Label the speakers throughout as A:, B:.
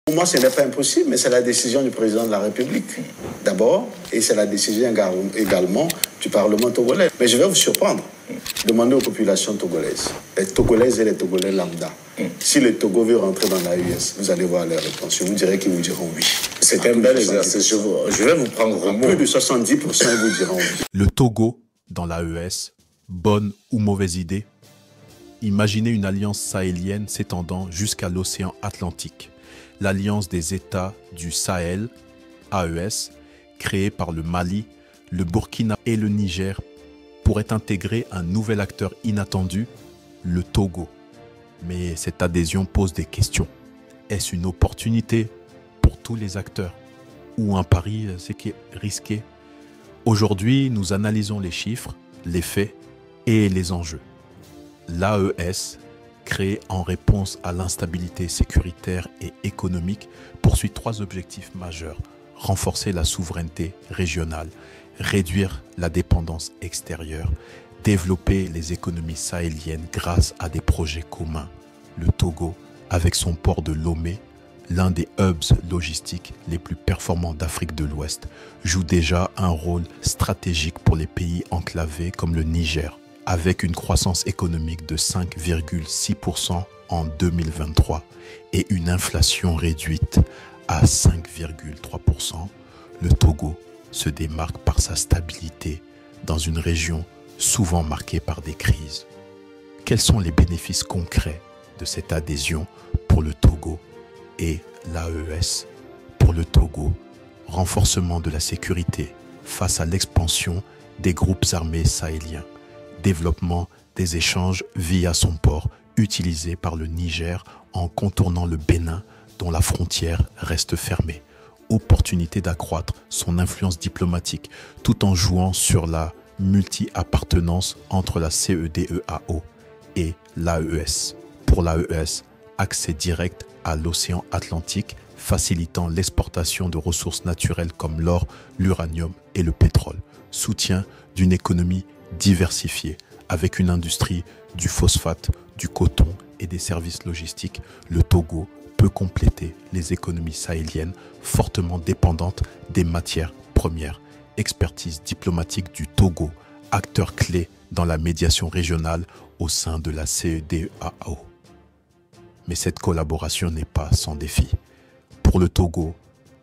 A: Pour moi, ce n'est pas impossible, mais c'est la décision du président de la République, d'abord, et c'est la décision également du Parlement togolais. Mais je vais vous surprendre. Demandez aux populations togolaises, les Togolaises et les Togolais lambda, si le Togo veut rentrer dans l'AES, vous allez voir leur réponse. Vous direz qu'ils vous diront oui.
B: C'est un bel exercice. Je vais vous prendre au mot.
A: Plus de 70%, ils vous diront oui.
C: Le Togo dans l'AES, bonne ou mauvaise idée? Imaginez une alliance sahélienne s'étendant jusqu'à l'océan Atlantique. L'alliance des États du Sahel, AES, créée par le Mali, le Burkina et le Niger, pourrait intégrer un nouvel acteur inattendu, le Togo. Mais cette adhésion pose des questions. Est-ce une opportunité pour tous les acteurs ou un pari risqué? Aujourd'hui, nous analysons les chiffres, les faits et les enjeux. L'AES, créée en réponse à l'instabilité sécuritaire et économique, poursuit 3 objectifs majeurs. Renforcer la souveraineté régionale, réduire la dépendance extérieure, développer les économies sahéliennes grâce à des projets communs. Le Togo, avec son port de Lomé, l'un des hubs logistiques les plus performants d'Afrique de l'Ouest, joue déjà un rôle stratégique pour les pays enclavés comme le Niger, avec une croissance économique de 5,6% en 2023 et une inflation réduite à 5,3%, le Togo se démarque par sa stabilité dans une région souvent marquée par des crises. Quels sont les bénéfices concrets de cette adhésion pour le Togo et l'AES? Pour le Togo, renforcement de la sécurité face à l'expansion des groupes armés sahéliens, développement des échanges via son port utilisé par le Niger en contournant le Bénin dont la frontière reste fermée. Opportunité d'accroître son influence diplomatique tout en jouant sur la multi-appartenance entre la CEDEAO et l'AES. Pour l'AES, accès direct à l'océan Atlantique facilitant l'exportation de ressources naturelles comme l'or, l'uranium et le pétrole. Soutien d'une économie diversifiée avec une industrie du phosphate, du coton et des services logistiques. Le Togo peut compléter les économies sahéliennes fortement dépendantes des matières premières. Expertise diplomatique du Togo, acteur clé dans la médiation régionale au sein de la CEDEAO. Mais cette collaboration n'est pas sans défi. Pour le Togo,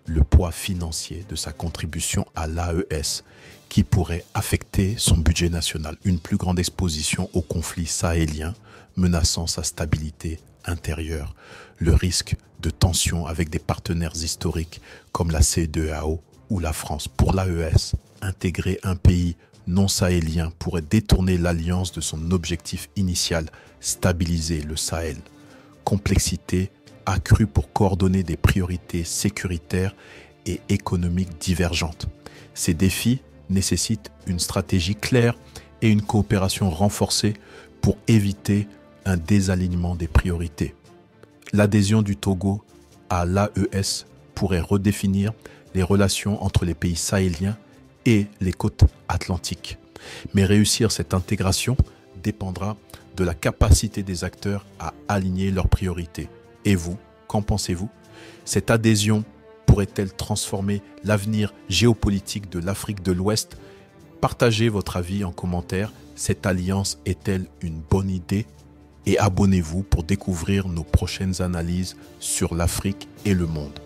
C: le poids financier de sa contribution à l'AES qui pourrait affecter son budget national, une plus grande exposition au conflit sahélien menaçant sa stabilité intérieure, le risque de tension avec des partenaires historiques comme la CEDEAO ou la France. Pour l'AES, intégrer un pays non sahélien pourrait détourner l'alliance de son objectif initial, stabiliser le Sahel. Complexité accrue pour coordonner des priorités sécuritaires et économiques divergentes. Ces défis nécessitent une stratégie claire et une coopération renforcée pour éviter un désalignement des priorités. L'adhésion du Togo à l'AES pourrait redéfinir les relations entre les pays sahéliens et les côtes atlantiques. Mais réussir cette intégration dépendra de la capacité des acteurs à aligner leurs priorités. Et vous, qu'en pensez-vous? Cette adhésion pourrait-elle transformer l'avenir géopolitique de l'Afrique de l'Ouest? Partagez votre avis en commentaire. Cette alliance est-elle une bonne idée? Et abonnez-vous pour découvrir nos prochaines analyses sur l'Afrique et le monde.